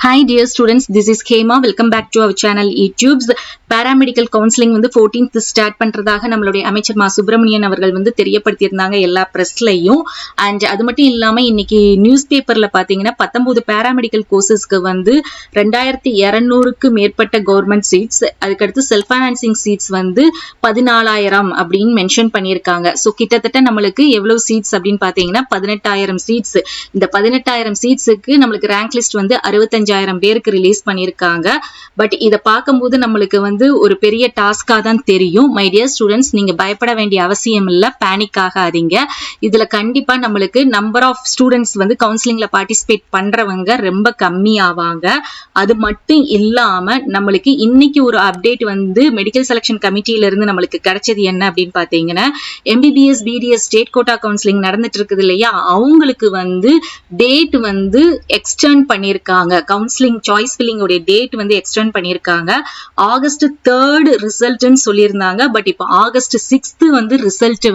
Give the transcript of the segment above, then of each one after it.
Hi dear students, this is Hema. Welcome back to our channel YouTube's Paramedical Counselling 14th start பண்றதாக நம்மளுடைய அமைச்சர் மா சுப்பிரமணியன் அவர்கள் தெரியப்படுத்தியிருந்தாங்க எல்லா பிரஸ்லயும். அண்ட் அது மட்டும் இல்லாம இன்னைக்கு நியூஸ் பேப்பர்ல பாத்தீங்கன்னா 19 பாராமெடிக்கல் கோர்சஸ்க்கு 2200க்கு மேற்பட்ட கவர்மெண்ட் சீட்ஸ், அதுக்கடுத்து செல்ஃப் ஃபைனான்சிங் சீட்ஸ் 14,000 அப்படின்னு மென்ஷன் பண்ணியிருக்காங்க. ஸோ கிட்டத்தட்ட நம்மளுக்கு எவ்வளவு சீட்ஸ் அப்படின்னு பாத்தீங்கன்னா 18,000 சீட்ஸ். இந்த 18,000 சீட்ஸுக்கு நம்மளுக்கு ரேங்க் லிஸ்ட் 65,000 பேருக்கு ரிலீஸ் பண்ணிருக்காங்க. பட் இத பார்க்கும்போது நம்மளுக்கு ஒரு பெரிய டாஸ்கா தான் தெரியும். மை டியர் ஸ்டூடெண்ட்ஸ், நீங்க பயப்பட வேண்டிய அவசியம் இல்ல, பேனிக் ஆகாதீங்க. இதுல கண்டிப்பா நம்மளுக்கு நம்பர் ஆஃப் ஸ்டூடெண்ட்ஸ் கவுன்சிலிங்ல பார்ட்டிசிபேட் பண்றவங்க ரொம்ப கம்மி ஆவாங்க. அது மட்டும் இல்லாம நம்மளுக்கு இன்னைக்கு ஒரு அப்டேட் மெடிக்கல் செலக்ஷன் கமிட்டியில இருந்து நம்மளுக்கு கிடைச்சது என்ன அப்படின்னு பாத்தீங்கன்னா, MBBS BDS state quota counselling நடந்துட்டு இருக்குது இல்லையா, அவங்களுக்கு டேட் எக்ஸ்டெண்ட் பண்ணிருக்காங்க. கவுன்சிலிங் சாய்ஸ் ஃபில்லிங் உடைய டேட் எக்ஸ்டெண்ட் பண்ணிருக்காங்க. ஆகஸ்ட் 3rd ரிசல்ட்னு சொல்லியிருந்தாங்க. பட் இப்போ ஆகஸ்ட் 6th ரிசல்ட்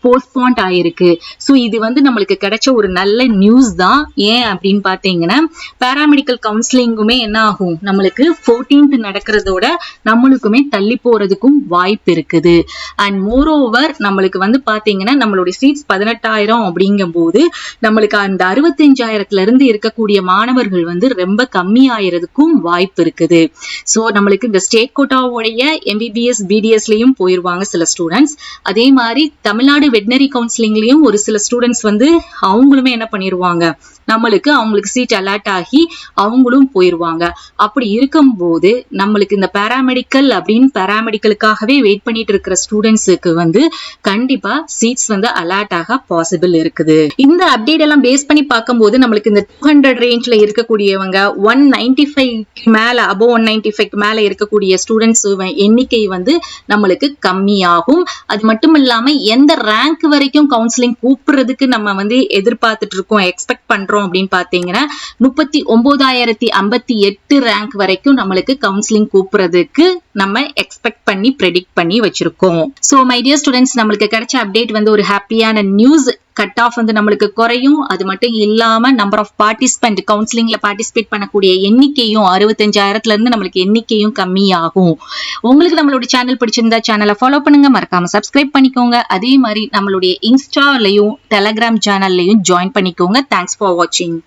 போஸ்ட்போன்ட் ஆயிருக்கு. ஸோ இது நம்மளுக்கு கிடைச்ச ஒரு நல்ல நியூஸ் தான். ஏன் அப்படின்னு பாத்தீங்கன்னா, பாராமெடிக்கல் கவுன்சிலிங்குமே என்ன ஆகும், நம்மளுக்கு 14th நடக்கிறதோட நம்மளுக்குமே தள்ளி போறதுக்கும் வாய்ப்பு இருக்குது. அண்ட் மோர் ஓவர் நம்மளுக்கு பாத்தீங்கன்னா நம்மளுடைய சீட்ஸ் 18,000 அப்படிங்கும் போது நம்மளுக்கு அந்த 65,000ல இருந்து இருக்கக்கூடிய மாணவர்கள் ரொம்ப கம்மி ஆயிரதுக்கும் வாய்ப்பு இருக்குது. ஸோ நம்மளுக்கு இந்த ஸ்டேட் கோட்டாவுடைய எம்பிபிஎஸ் பிடிஎஸ்லயும் போயிருவாங்க சில ஸ்டூடெண்ட்ஸ். அதே மாதிரி தமிழ்நாடு வெட்னரி கவுன்சிலிங்லயும் ஒரு சில ஸ்டூடெண்ட்ஸ் அவங்களுமே என்ன பண்ணிருவாங்க, அவங்களுக்கு சீட் அலாட் ஆகி அவங்களும் போயிருவாங்க. அப்படி இருக்கும்போது நம்மளுக்கு இந்த பாராமெடிக்கல் அப்படின்னு பாராமெடிக்கலுக்காகவே வெயிட் பண்ணிட்டு இருக்கிற ஸ்டூடெண்ட்ஸுக்கு கண்டிப்பா சீட்ஸ் அலாட் ஆக பாசிபிள் இருக்குது. இந்த அப்டேட் எல்லாம் பேஸ் பண்ணி பார்க்கும்போது நம்மளுக்கு இந்த 200 ரேஞ்ச்ல இருக்கக்கூடியவங்க 195 மேல அபோவ் 195 மேல இருக்கக்கூடிய ஸ்டூடெண்ட்ஸ் எண்ணிக்கை நம்மளுக்கு கம்மியாகும். அது மட்டும் இல்லாம எந்த ரேங்க் வரைக்கும் கவுன்சிலிங் கூப்பிடுறதுக்கு நம்ம எதிர்பார்த்துட்டு இருக்கோம், எக்ஸ்பெக்ட் பண்றோம் அப்படின்னு பாத்தீங்கன்னா 39,058 ரேங்க் வரைக்கும் நம்மளுக்கு கவுன்சிலிங் கூப்பிடுறதுக்கு நம்ம எக்ஸ்பெக்ட் பண்ணி ப்ரெடிக்ட் பண்ணி வச்சிருக்கோம். சோ மை டியர் ஸ்டூடெண்ட்ஸ், நம்மளுக்கு கிடைச்ச அப்டேட் ஒரு ஹாப்பியான நியூஸ். கட் ஆஃப் நம்மளுக்கு குறையும். அது மட்டும் இல்லாம நம்பர் ஆஃப் பார்ட்டிசிபென்ட் கவுன்சிலிங்ல பார்ட்டிசிபேட் பண்ணக்கூடிய எண்ணிக்கையும் 65,000ல இருந்து நம்மளுக்கு எண்ணிக்கையும் கம்மியாகும். உங்களுக்கு நம்மளோட சேனல் பிடிச்சிருந்தா சேனலை ஃபாலோ பண்ணுங்க, மறக்காம சப்ஸ்கிரைப் பண்ணிக்கோங்க. அதே மாதிரி நம்மளுடைய இன்ஸ்டாலையும் டெலகிராம் சேனல்லையும் ஜாயின் பண்ணிக்கோங்க. தேங்க்ஸ் ஃபார் வாட்சிங்.